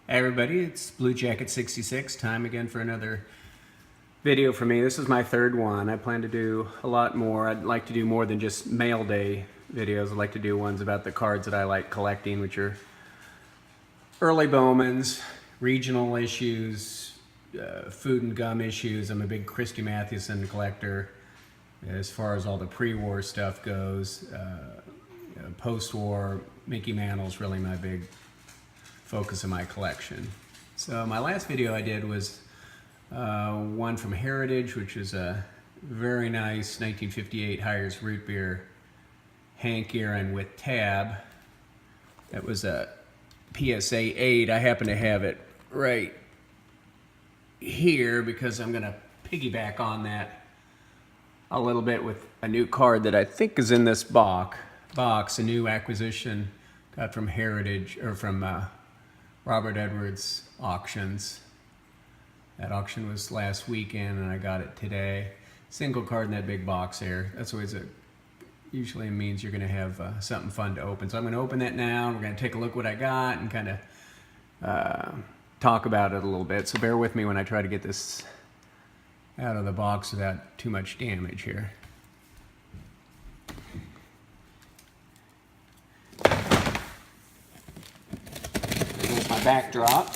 Hey everybody, it's Blue Jacket 66. Time again for another video for me. This is my third one. I plan to do a lot more. I'd like to do more than just mail day videos. I'd like to do ones about the cards that I like collecting, which are early Bowmans, regional issues, food and gum issues. I'm a big Christy Mathewson collector as far as all the pre-war stuff goes. Post-war, Mickey Mantle's really my big focus of my collection. So my last video I did was one from Heritage, which is a very nice 1958 Hires root beer Hank Aaron with tab. That was a PSA 8. I happen to have it right here because I'm gonna piggyback on that a little bit with a new card that I think is in this box, a new acquisition got from Heritage, or from Robert Edwards Auctions. That auction was last weekend and I got it today. Single card in that big box there. That's always usually means you're gonna have something fun to open. So I'm gonna open that now. We're gonna take a look what I got and kind of talk about it a little bit. So bear with me when I try to get this out of the box without too much damage here. My backdrop.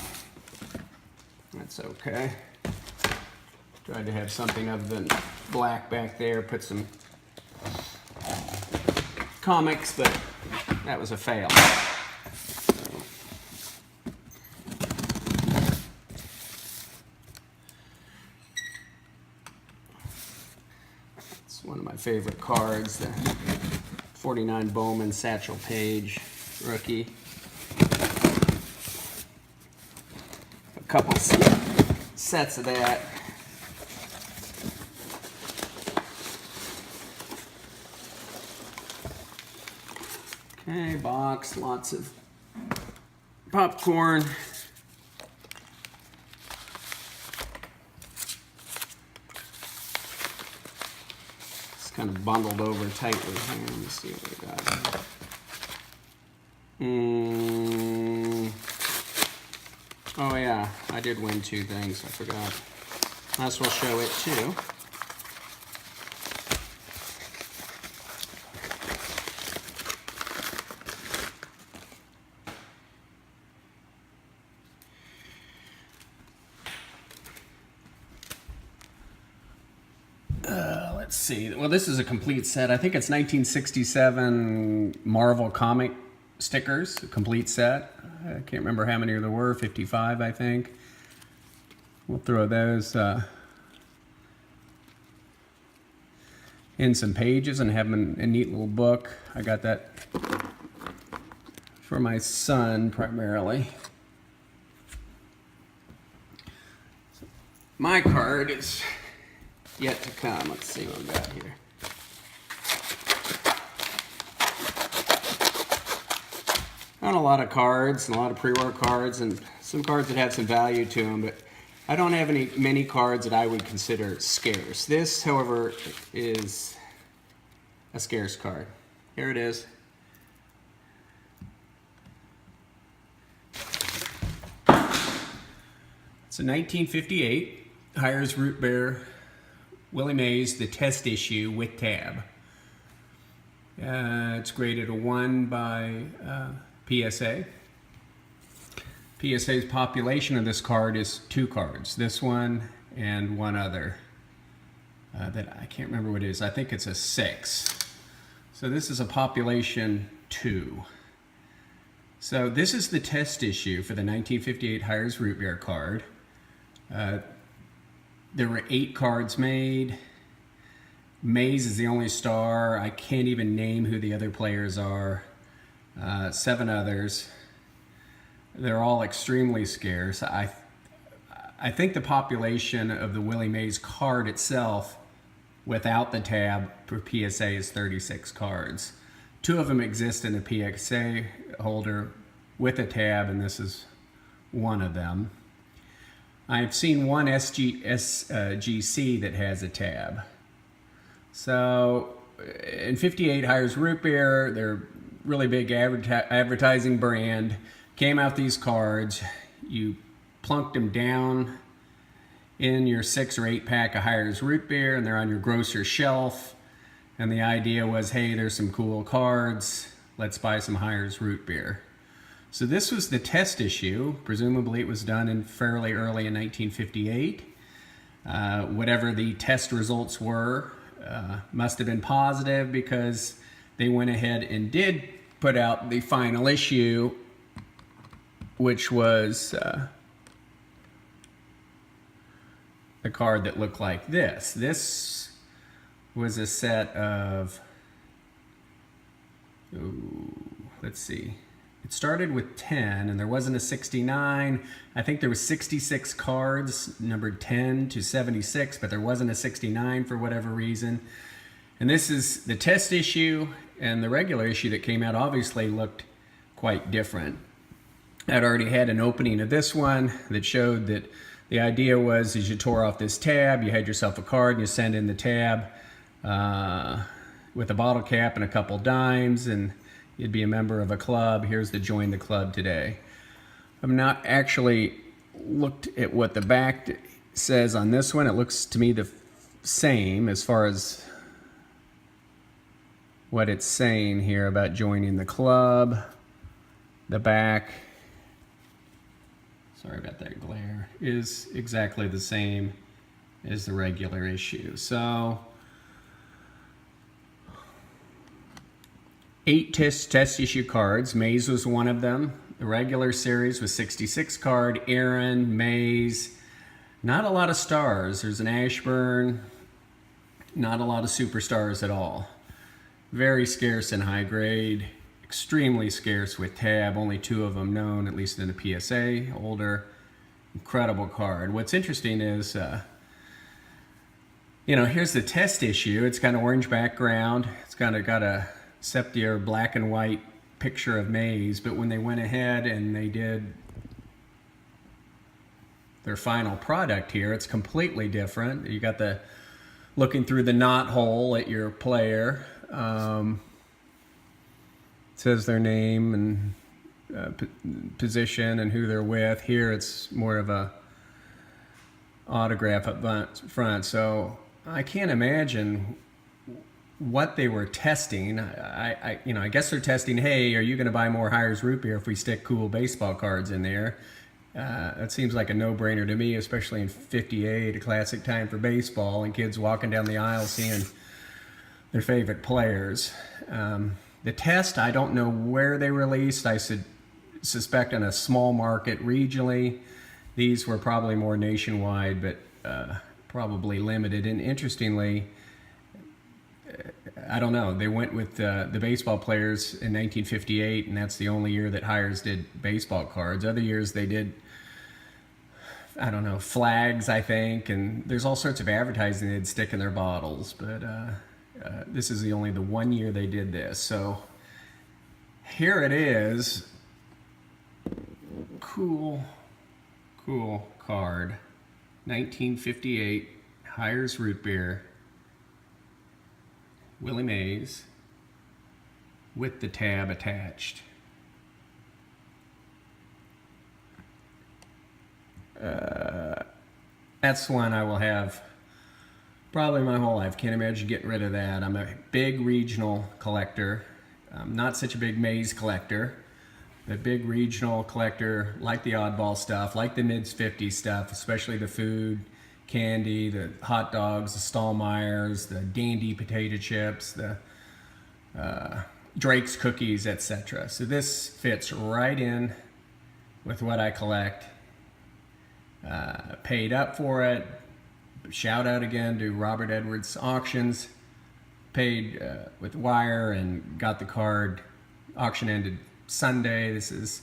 That's okay. Tried to have something other than black back there. Put some comics, but that was a fail. It's one of my favorite cards, the 49 Bowman Satchel Paige rookie. Couple sets of that. Okay, box, lots of popcorn. It's kind of bundled over tightly here. Let me see what we got here. Oh yeah, I did win two things, I forgot. Might as well show it too. Let's see, well this is a complete set. I think it's 1967 Marvel comic stickers, a complete set. I can't remember how many there were, 55 I think. We'll throw those in some pages and have them in a neat little book. I got that for my son primarily. So my card is yet to come. Let's see what we got here. I own a lot of cards, and a lot of pre-war cards, and some cards that have some value to them, but I don't have many cards that I would consider scarce. This, however, is a scarce card. Here it is. It's a 1958 Hires Root Beer Willie Mays, the test issue with tab. It's graded a 1 by PSA. PSA's population of this card is 2 cards. This one and one other that I can't remember what it is. I think it's a 6. So this is a population 2. So this is the test issue for the 1958 Hires Root Beer card. There were 8 cards made. Mays is the only star. I can't even name who the other players are. 7 others. They're all extremely scarce. I think the population of the Willie Mays card itself without the tab for PSA is 36 cards. 2 of them exist in a PSA holder with a tab, and this is one of them. I've seen one SGC that has a tab. So in 58 Hires Root Beer, they're really big advertising brand, came out these cards. you plunked them down in your 6 or 8 pack of Hires root beer, and they're on your grocer's shelf. And the idea was, hey, there's some cool cards. Let's buy some Hires root beer. So this was the test issue. Presumably it was done in fairly early in 1958. Whatever the test results were, must have been positive, because they went ahead and did put out the final issue, which was a card that looked like this. This was a set of, let's see, it started with 10, and there wasn't a 69. I think there was 66 cards, numbered 10 to 76, but there wasn't a 69 for whatever reason. And this is the test issue, and the regular issue that came out obviously looked quite different. I'd already had an opening of this one that showed that the idea was, as you tore off this tab, you had yourself a card and you send in the tab with a bottle cap and a couple dimes, and you'd be a member of a club. Here's the join the club today. I've not actually looked at what the back says on this one. It looks to me the same as far as what it's saying here about joining the club. The back, sorry about that glare, is exactly the same as the regular issue. So 8 test issue cards. Mays was one of them. The regular series was 66 card. Aaron, Mays, not a lot of stars. There's an Ashburn, not a lot of superstars at all. Very scarce in high grade, extremely scarce with tab, only 2 of them known, at least in the PSA holder. Incredible card. What's interesting is, here's the test issue. It's got an orange background. It's kind of got a sepia black and white picture of Mays, but when they went ahead and they did their final product here, it's completely different. You got the looking through the knot hole at your player. It says their name and position and who they're with. Here it's more of a autograph up front. So I can't imagine what they were testing. I guess they're testing, hey, are you going to buy more Hires root beer if we stick cool baseball cards in there? That seems like a no-brainer to me, especially in '58, a classic time for baseball, and kids walking down the aisle seeing their favorite players. The test, I don't know where they released. I suspect in a small market regionally. These were probably more nationwide, but probably limited. And interestingly, I don't know, they went with the baseball players in 1958, and that's the only year that Hires did baseball cards. Other years they did, I don't know, flags, I think, and there's all sorts of advertising they'd stick in their bottles, but this is the one year they did this. So here it is. Cool card. 1958 Hires root beer. Willie Mays with the tab attached. That's one I will have probably my whole life. Can't imagine getting rid of that. I'm a big regional collector. I'm not such a big Mays collector, but big regional collector, like the oddball stuff, like the mid-50s stuff, especially the food, candy, the hot dogs, the Stallmeyers, the Dandy potato chips, the Drake's cookies, etc. So this fits right in with what I collect. Paid up for it. Shout out again to Robert Edwards Auctions. Paid with wire and got the card. Auction ended Sunday. This is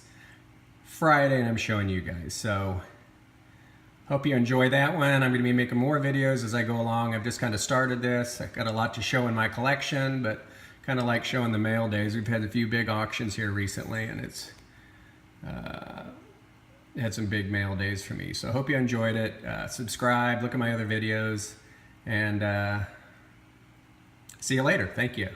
Friday and I'm showing you guys. So hope you enjoy that one. I'm going to be making more videos as I go along. I've just kind of started this. I've got a lot to show in my collection, but kind of like showing the mail days. We've had a few big auctions here recently, and it's had some big mail days for me. So I hope you enjoyed it. Subscribe, look at my other videos, and see you later. Thank you.